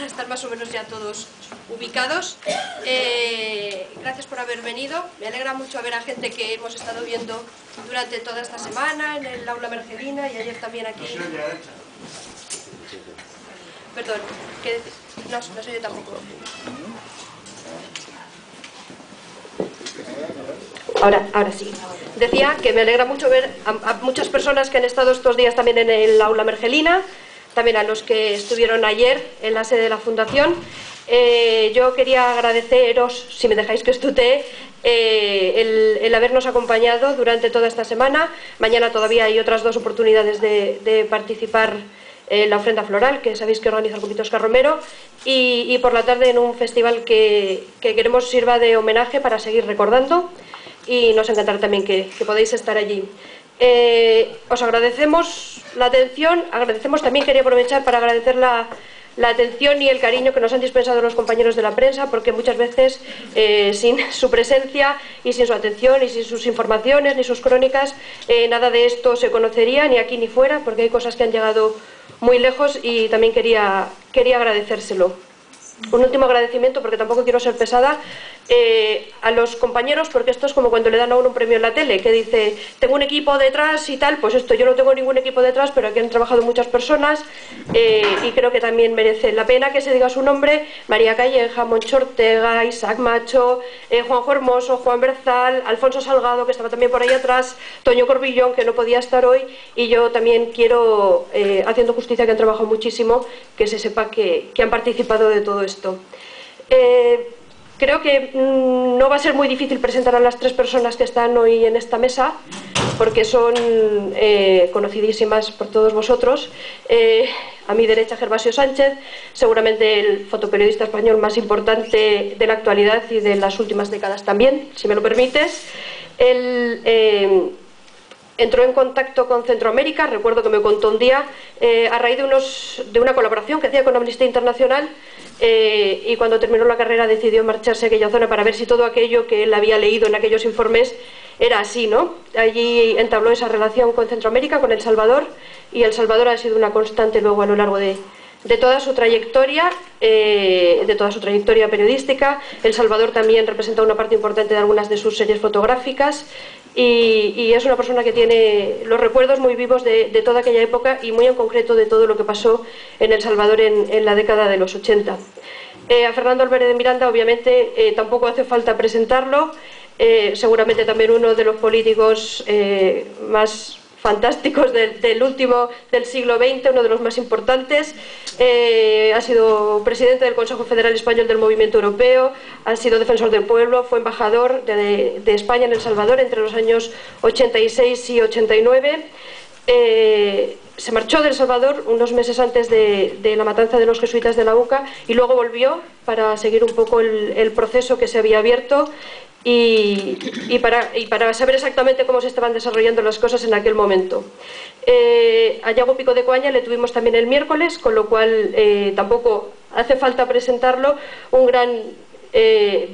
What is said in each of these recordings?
están más o menos ya todos ubicados. Gracias por haber venido. Me alegra mucho ver a gente que hemos estado viendo durante toda esta semana en el aula Mergelina y ayer también aquí. Perdón, no soy yo tampoco. Ahora sí. Decía que me alegra mucho ver a muchas personas que han estado estos días también en el aula Mergelina, también a los que estuvieron ayer en la sede de la Fundación. Yo quería agradeceros, si me dejáis que os tutee, el habernos acompañado durante toda esta semana. Mañana todavía hay otras 2 oportunidades de participar en la ofrenda floral, que sabéis que organiza el Grupito Óscar Romero, y por la tarde en un festival que queremos sirva de homenaje para seguir recordando, y nos encantará también que podáis estar allí. Os agradecemos la atención, también quería aprovechar para agradecer la atención y el cariño que nos han dispensado los compañeros de la prensa, porque muchas veces sin su presencia y sin su atención y sin sus informaciones ni sus crónicas, nada de esto se conocería ni aquí ni fuera, porque hay cosas que han llegado muy lejos y también quería agradecérselo. Un último agradecimiento, porque tampoco quiero ser pesada, a los compañeros, porque esto es como cuando le dan a uno un premio en la tele, que dice, tengo un equipo detrás y tal. Pues esto, yo no tengo ningún equipo detrás, pero aquí han trabajado muchas personas, y creo que también merece la pena que se diga su nombre: María Calleja, Moncho Ortega, Isaac Macho, Juanjo Hermoso, Juan Berzal, Alfonso Salgado, que estaba también por ahí atrás, Toño Corbillón, que no podía estar hoy, y yo también quiero, haciendo justicia, que han trabajado muchísimo, que se sepa que han participado de todo esto. Creo que no va a ser muy difícil presentar a las 3 personas que están hoy en esta mesa, porque son conocidísimas por todos vosotros. A mi derecha, Gervasio Sánchez, seguramente el fotoperiodista español más importante de la actualidad y de las últimas décadas también, si me lo permites. Él entró en contacto con Centroamérica, recuerdo que me contó un día, a raíz de una colaboración que hacía con Amnistía Internacional, y cuando terminó la carrera decidió marcharse a aquella zona para ver si todo aquello que él había leído en aquellos informes era así, ¿no? Allí entabló esa relación con Centroamérica, con El Salvador, y El Salvador ha sido una constante luego a lo largo de toda su trayectoria, periodística. El Salvador también representa una parte importante de algunas de sus series fotográficas, y es una persona que tiene los recuerdos muy vivos de toda aquella época, y muy en concreto de todo lo que pasó en El Salvador en la década de los 80. A Fernando Álvarez de Miranda, obviamente, tampoco hace falta presentarlo. Seguramente también uno de los políticos más fantásticos del siglo XX, uno de los más importantes. Ha sido presidente del Consejo Federal Español del Movimiento Europeo, ha sido defensor del pueblo, fue embajador de España en El Salvador entre los años 86 y 89. Se marchó de El Salvador unos meses antes de la matanza de los jesuitas de la UCA, y luego volvió para seguir un poco el proceso que se había abierto, y para saber exactamente cómo se estaban desarrollando las cosas en aquel momento. A Yago Pico de Coaña le tuvimos también el miércoles, con lo cual tampoco hace falta presentarlo. Un gran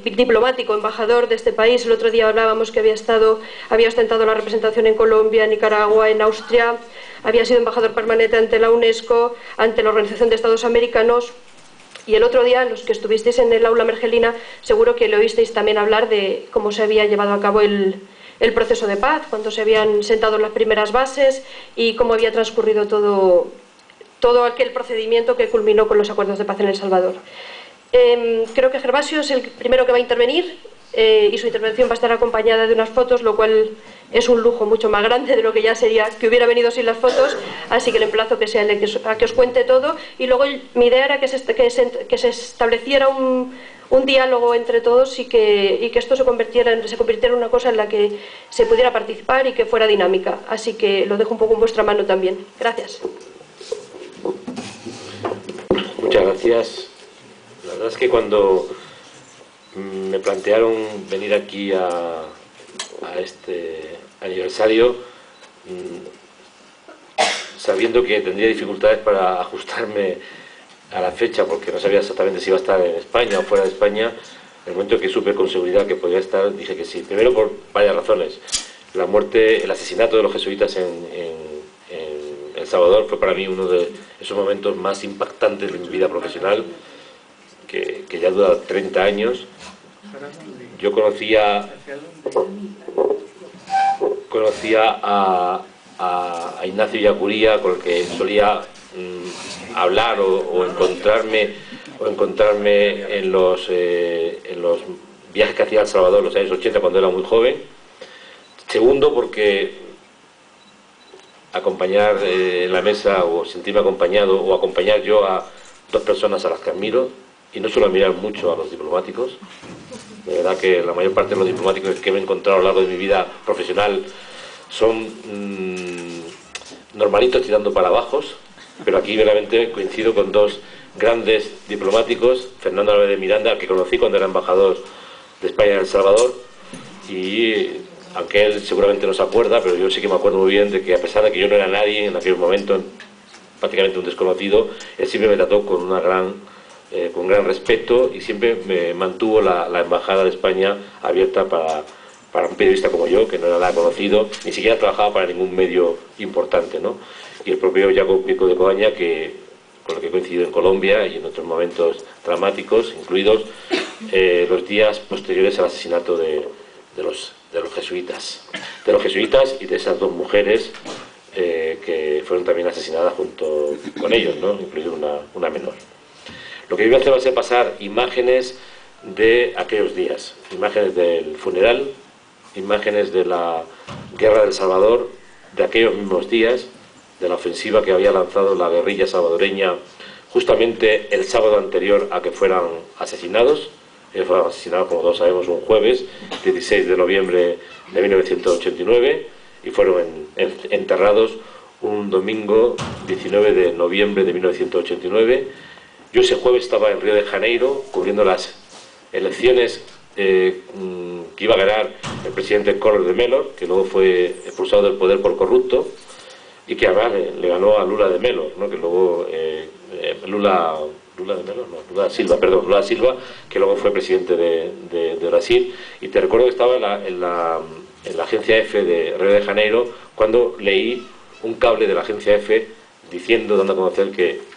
diplomático, embajador de este país. El otro día hablábamos que había ostentado la representación en Colombia, en Nicaragua, en Austria, había sido embajador permanente ante la UNESCO, ante la Organización de Estados Americanos. Y el otro día, los que estuvisteis en el aula Mergelina, seguro que le oísteis también hablar de cómo se había llevado a cabo el proceso de paz, cuando se habían sentado las primeras bases y cómo había transcurrido todo aquel procedimiento que culminó con los acuerdos de paz en El Salvador. Creo que Gervasio es el primero que va a intervenir, y su intervención va a estar acompañada de unas fotos, lo cual es un lujo mucho más grande de lo que ya sería que hubiera venido sin las fotos, así que le emplazo que sea él a que os cuente todo. Y luego mi idea era que se estableciera un diálogo entre todos, y que esto se convirtiera en una cosa en la que se pudiera participar y que fuera dinámica. Así que lo dejo un poco en vuestra mano también. Gracias. Muchas gracias. La verdad es que cuando me plantearon venir aquí a este aniversario, sabiendo que tendría dificultades para ajustarme a la fecha, porque no sabía exactamente si iba a estar en España o fuera de España, en el momento que supe con seguridad que podía estar, dije que sí. Primero por varias razones: el asesinato de los jesuitas en El Salvador fue para mí uno de esos momentos más impactantes de mi vida profesional, que ya dura 30 años. Yo conocía a Ignacio Ellacuría, con el que solía hablar o encontrarme en los viajes que hacía a El Salvador en los años 80 cuando era muy joven. Segundo, porque acompañar en la mesa o sentirme acompañado o acompañar yo a dos personas a las que admiro, y no suelo admirar mucho a los diplomáticos. De verdad que la mayor parte de los diplomáticos que me he encontrado a lo largo de mi vida profesional son normalitos tirando para bajos, pero aquí verdaderamente coincido con dos grandes diplomáticos, Fernando Álvarez de Miranda, al que conocí cuando era embajador de España en El Salvador, y aunque él seguramente no se acuerda, pero yo sí que me acuerdo muy bien de que, a pesar de que yo no era nadie en aquel momento, prácticamente un desconocido, él siempre me trató con con gran respeto, y siempre me mantuvo la embajada de España abierta para un periodista como yo, que no era nada conocido, ni siquiera trabajaba para ningún medio importante, ¿no? Y el propio Jacob Mirko de Coaña, con el que he coincidido en Colombia y en otros momentos dramáticos, incluidos los días posteriores al asesinato de los jesuitas y de esas dos mujeres que fueron también asesinadas junto con ellos, ¿no? Incluido una menor. Lo que yo voy a hacer va a ser pasar imágenes de aquellos días, imágenes del funeral, imágenes de la guerra de El Salvador, de aquellos mismos días, de la ofensiva que había lanzado la guerrilla salvadoreña justamente el sábado anterior a que fueran asesinados. Ellos fueron asesinados, como todos sabemos, un jueves 16 de noviembre de 1989 y fueron enterrados un domingo 19 de noviembre de 1989. Yo ese jueves estaba en Río de Janeiro cubriendo las elecciones que iba a ganar el presidente Collor de Mello, que luego fue expulsado del poder por corrupto, y que además le ganó a Lula de Mello, ¿no? Que luego Lula da Silva, que luego fue presidente de Brasil. Y te recuerdo que estaba en la agencia EFE de Río de Janeiro cuando leí un cable de la agencia EFE dando a conocer que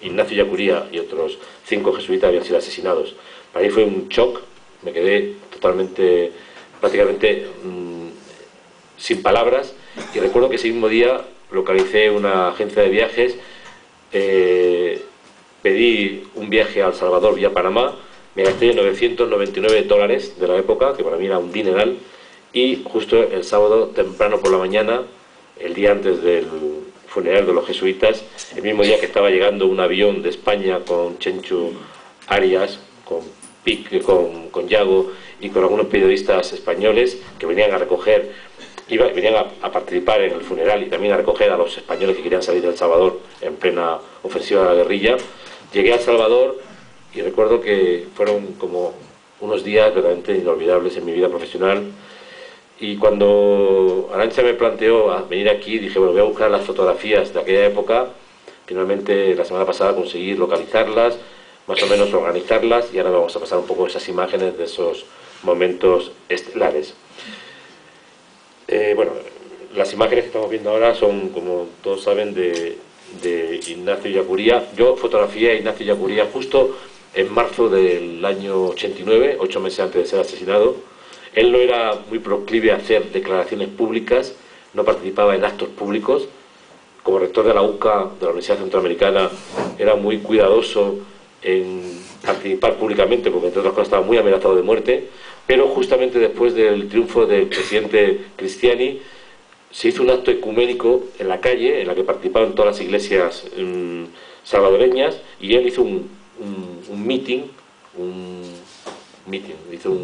Ignacio Ellacuría y otros 5 jesuitas habían sido asesinados. Para mí fue un shock, me quedé totalmente, prácticamente sin palabras, y recuerdo que ese mismo día localicé una agencia de viajes, pedí un viaje a El Salvador vía Panamá, me gasté $999 de la época, que para mí era un dineral, y justo el sábado temprano por la mañana, el día antes del funeral de los jesuitas, el mismo día que estaba llegando un avión de España con Chencho Arias, con Yago y con algunos periodistas españoles que venían a recoger, venían a participar en el funeral y también a recoger a los españoles que querían salir de El Salvador en plena ofensiva de la guerrilla. Llegué a El Salvador y recuerdo que fueron como unos días verdaderamente inolvidables en mi vida profesional. Y cuando Arantxa me planteó venir aquí, dije, bueno, voy a buscar las fotografías de aquella época. Finalmente, la semana pasada conseguí localizarlas, más o menos organizarlas, y ahora vamos a pasar un poco esas imágenes de esos momentos estelares. Bueno, las imágenes que estamos viendo ahora son, como todos saben, de Ignacio Ellacuría. Yo fotografié a Ignacio Ellacuría justo en marzo del año 89, 8 meses antes de ser asesinado. Él no era muy proclive a hacer declaraciones públicas, no participaba en actos públicos. Como rector de la UCA, de la Universidad Centroamericana, era muy cuidadoso en participar públicamente, porque entre otras cosas estaba muy amenazado de muerte. Pero justamente después del triunfo del presidente Cristiani, se hizo un acto ecuménico en la calle, en la que participaban todas las iglesias salvadoreñas, y él hizo un meeting, hizo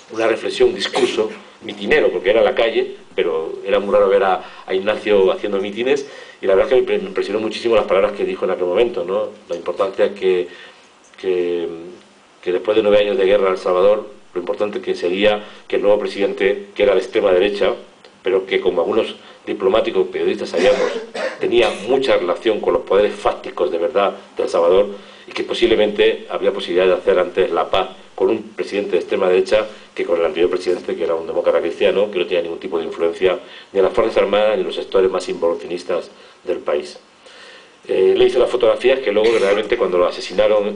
una reflexión, un discurso mitinero, porque era en la calle, pero era muy raro ver a Ignacio haciendo mítines, y la verdad es que me impresionó muchísimo las palabras que dijo en aquel momento, ¿no? La importancia que después de 9 años de guerra en El Salvador, lo importante que sería que el nuevo presidente, que era de extrema derecha, pero que, como algunos diplomáticos, periodistas sabíamos, tenía mucha relación con los poderes fácticos de verdad de El Salvador, y que posiblemente habría posibilidad de hacer antes la paz con un presidente de extrema derecha que con el anterior presidente, que era un demócrata cristiano, que no tenía ningún tipo de influencia ni en las Fuerzas Armadas ni en los sectores más involucionistas del país. Le hice unas fotografías que luego realmente cuando lo asesinaron